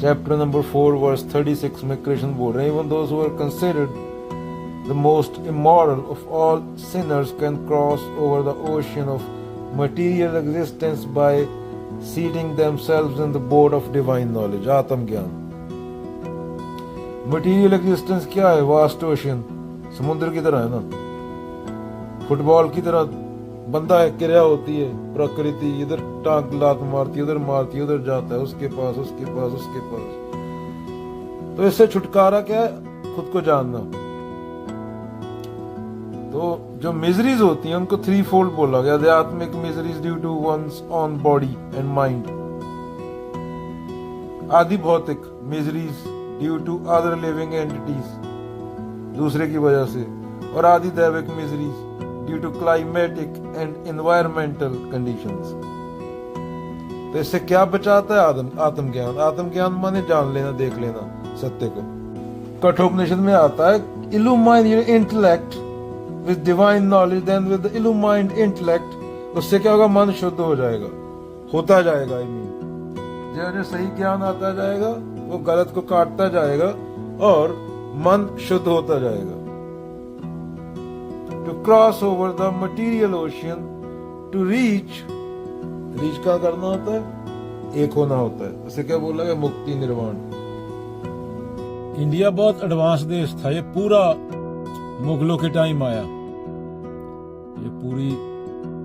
Chapter number 4 verse 36 में कृष्ण बोल रहे हैं, even those who are considered the most immoral of all sinners can cross over the ocean of material existence by sitting themselves in the boat of divine knowledge. आत्मज्ञान। Material existence क्या है? Vast ocean, समुद्र की तरह है ना, football की तरह बंदा है, क्रिया होती है, प्रकृति इधर टांग लात मारती है, उधर जाता है, उसके पास उसके पास उसके पास। तो इससे छुटकारा क्या है? खुद को जानना। तो जो मिजरीज होती हैं उनको 3 फोल्ड बोला गया। आध्यात्मिक miseries due to one's on body and mind, आदि भौतिक miseries due to other living entities, दूसरे की वजह से, और आदि दैविक miseries due to climatic and environmental conditions. तो इससे क्या बचाता है? आत्मज्ञान। आत्मज्ञान माने जान लेना, देख लेना सत्य को। कठोपनिषद में आता है, illuminate your intellect with divine knowledge, then with the illuminated intellect, उससे क्या होगा? मन शुद्ध हो जाएगा, होता जाएगा। आई मीन जो सही ज्ञान आता जाएगा वो गलत को काटता जाएगा और मन शुद्ध होता जाएगा। To cross over the material ocean, to reach क्या करना होता है? एक होना होता है। उसे क्या बोला गया? मुक्ति, निर्वाण। इंडिया बहुत एडवांस देश था, ये पूरा मुगलों के टाइम आया, ये पूरी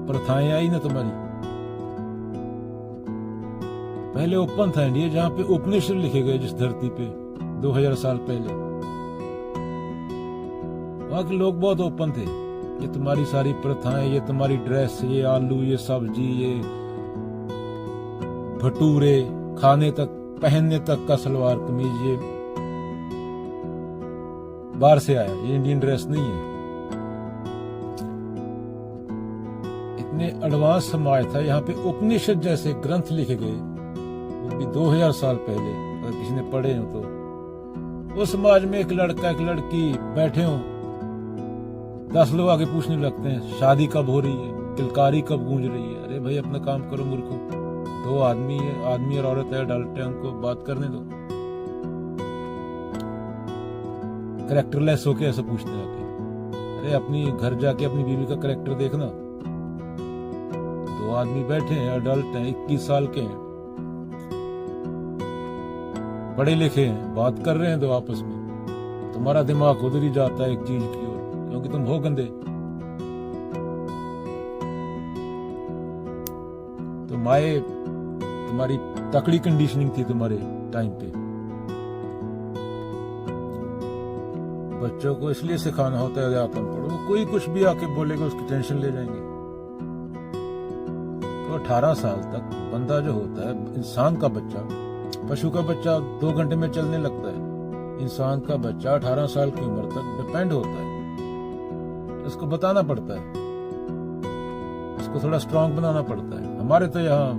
प्रथाएं आई ना तुम्हारी। पहले ओपन था इंडिया, जहां पे उपनिषद लिखे गए जिस धरती पे 2000 साल पहले। वहां के लोग बहुत ओपन थे। ये तुम्हारी सारी प्रथाएं, ये तुम्हारी ड्रेस, ये आलू, ये सब्जी, ये भटूरे, खाने तक, पहनने तक का सलवार कमीज, ये बाहर से आया, ये इंडियन ड्रेस नहीं है। इतने एडवांस समाज था, यहाँ पे उपनिषद जैसे ग्रंथ लिखे गए, वो भी 2000 साल पहले। अगर किसी ने पढ़े हो तो वो समाज में एक लड़का एक लड़की बैठे हो, 10 लोग आगे पूछने लगते हैं शादी कब हो रही है, किलकारी कब गूंज रही है। अरे भाई अपना काम करो मूर्खों, 2 आदमी है, आदमी और औरत है, अडल्ट है, उनको बात करने दो। करेक्टरलेस होके ऐसा पूछते हैं आके। अरे अपनी घर जाके अपनी बीवी का करेक्टर देखना। 2 आदमी बैठे हैं, अडल्ट हैं, 21 साल के हैं, पढ़े लिखे हैं, बात कर रहे हैं तो आपस में तुम्हारा दिमाग उधर ही जाता है एक चीज की ओर, क्योंकि तुम हो गंदे। तो माए तुम्हारी तकड़ी कंडीशनिंग थी तुम्हारे टाइम पे। बच्चों को इसलिए सिखाना होता है अध्यात्म पढ़ो, कोई कुछ भी आके बोलेगा उसकी टेंशन ले जाएंगे। तो 18 साल तक बंदा जो होता है, इंसान का बच्चा, पशु का बच्चा 2 घंटे में चलने लगता है, इंसान का बच्चा 18 साल की उम्र तक डिपेंड होता है। उसको बताना पड़ता है, उसको थोड़ा स्ट्रांग बनाना पड़ता है। हमारे तो यहाँ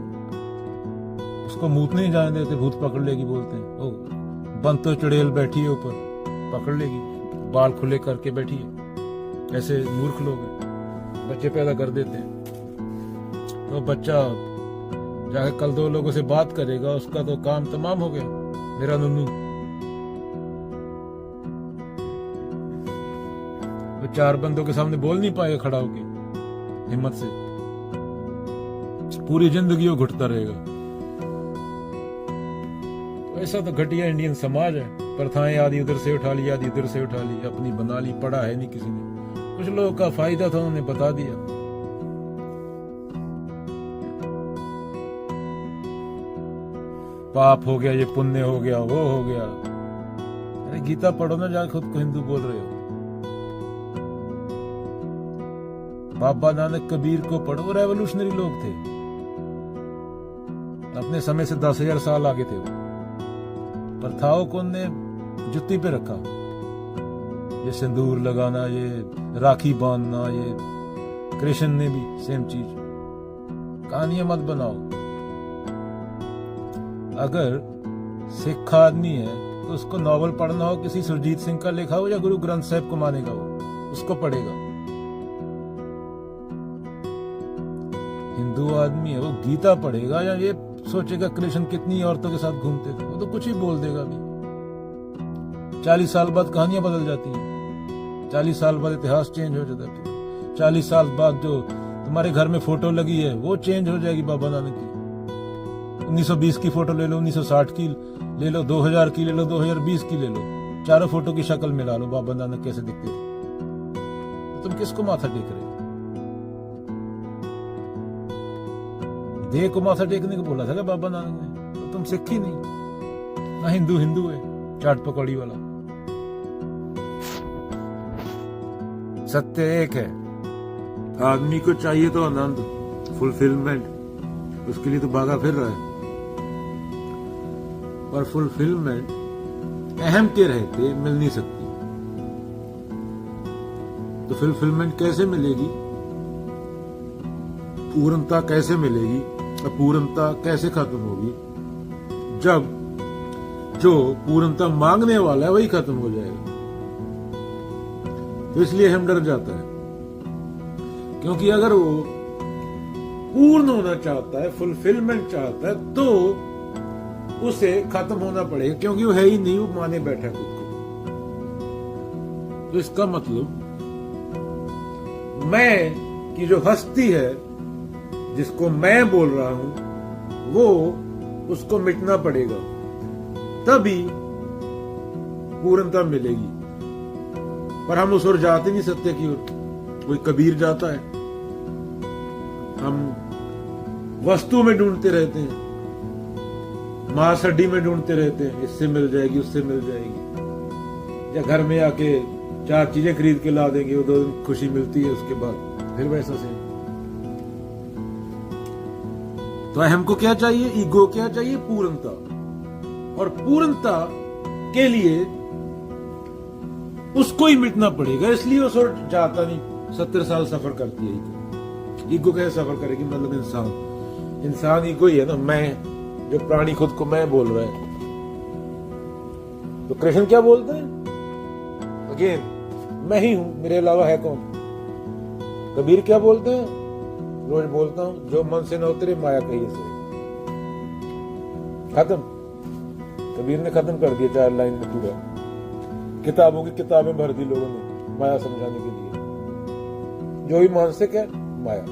उसको मूत नहीं जाने देते, भूत पकड़ लेगी बोलते हैं। ओ बंद तो चुड़ैल बैठी है ऊपर, पकड़ लेगी, बाल खुले करके बैठी है। ऐसे मूर्ख लोग हैं, बच्चे पैदा कर देते हैं। तो बच्चा जाके कल 2 लोगों से बात करेगा, उसका तो काम तमाम हो गया। मेरा नन्नू वो 4 बंदों के सामने बोल नहीं पाएगा खड़ा होके हिम्मत से, पूरी जिंदगी वो घुटता रहेगा। तो ऐसा तो घटिया इंडियन समाज है। प्रथाएं आदि उधर से उठा ली, आदि इधर से उठा ली, अपनी बना ली। पढ़ा है नहीं किसी ने, कुछ लोगों का फायदा था, उन्होंने बता दिया। पाप हो गया, ये पुण्य हो गया, वो हो गया। अरे गीता पढ़ो ना, जाके खुद को हिंदू बोल रहे हो। बाबा नानक कबीर को पढ़ो, वो रेवोल्यूशनरी लोग थे, अपने समय से 10,000 साल आगे थे वो। प्रथाओं को उनने जुत्ती पे रखा। ये सिंदूर लगाना, ये राखी बांधना, ये कृष्ण ने भी सेम चीज। कहानियां मत बनाओ। अगर सिख आदमी है तो उसको नॉवल पढ़ना हो, किसी सुरजीत सिंह का लिखा हो या गुरु ग्रंथ साहिब को मानेगा, वो उसको पढ़ेगा। हिंदू आदमी है वो गीता पढ़ेगा या ये सोचेगा कृष्ण कितनी औरतों के साथ घूमते थे, वो तो कुछ ही बोल देगा अभी। 40 साल बाद कहानियां बदल जाती हैं, 40 साल बाद इतिहास चेंज हो जाता है, 40 साल बाद जो तुम्हारे घर में फोटो लगी है वो चेंज हो जाएगी बाबा नानक की। 1920 की फोटो ले लो, 1960 की ले लो, 2000 की ले लो, 2020 की ले लो, चारों फोटो की शक्ल मिला लो, बाबा नानक कैसे दिखते थे। तो तुम किसको माथा टेक रहे हो? देह को माथा टेकने को बोला था क्या बाबा नानक ने? तो तुम सिख ही नहीं, ना हिंदू हिंदू है, चाट पकौड़ी वाला। सत्य एक है, आदमी को चाहिए तो आनंद, फुलफिलमेंट, उसके लिए तो भागा फिर रहा है। पर फुलफिलमेंट अहम के रहते मिल नहीं सकती। तो फुलफिलमेंट कैसे मिलेगी, पूर्णता कैसे मिलेगी, अपूर्णता कैसे खत्म होगी? जब जो पूर्णता मांगने वाला है वही खत्म हो जाएगा। तो इसलिए हम डर जाता है, क्योंकि अगर वो पूर्ण होना चाहता है, फुलफिलमेंट चाहता है, तो उसे खत्म होना पड़ेगा, क्योंकि वो है ही नहीं, वो माने बैठा है खुद को। तो इसका मतलब मैं की जो हस्ती है, जिसको मैं बोल रहा हूं, वो उसको मिटना पड़ेगा, तभी पूर्णता मिलेगी। पर हम उस ओर जाते नहीं, सत्य की ओर। कोई कबीर जाता है, हम वस्तु में ढूंढते रहते हैं, मांस हड्डी में ढूंढते रहते हैं, इससे मिल जाएगी, उससे मिल जाएगी, या घर में आके 4 चीजें खरीद के ला देंगे, वो 2 दिन खुशी मिलती है, उसके बाद फिर वैसा से। तो हमको क्या चाहिए? ईगो क्या चाहिए? पूर्णता। और पूर्णता के लिए उसको ही मिटना पड़ेगा, इसलिए उस ओर जाता नहीं। 70 साल सफर करती है ईगो। ईगो कैसे सफर करेगी? मतलब इंसान ईगो ही है ना, मैं, जो प्राणी खुद को मैं बोल रहा है। तो कृष्ण क्या बोलते हैं? अगेन, मैं ही हूं, मेरे अलावा है कौन? कबीर क्या बोलते हैं? रोज बोलता हूं, जो मन से न उतरे माया कहिए से। खत्म। कबीर ने खत्म कर दिया 4 लाइन में पूरा। किताबों की किताबें भर दी लोगों ने माया समझाने के लिए। जो भी मानसिक है, माया।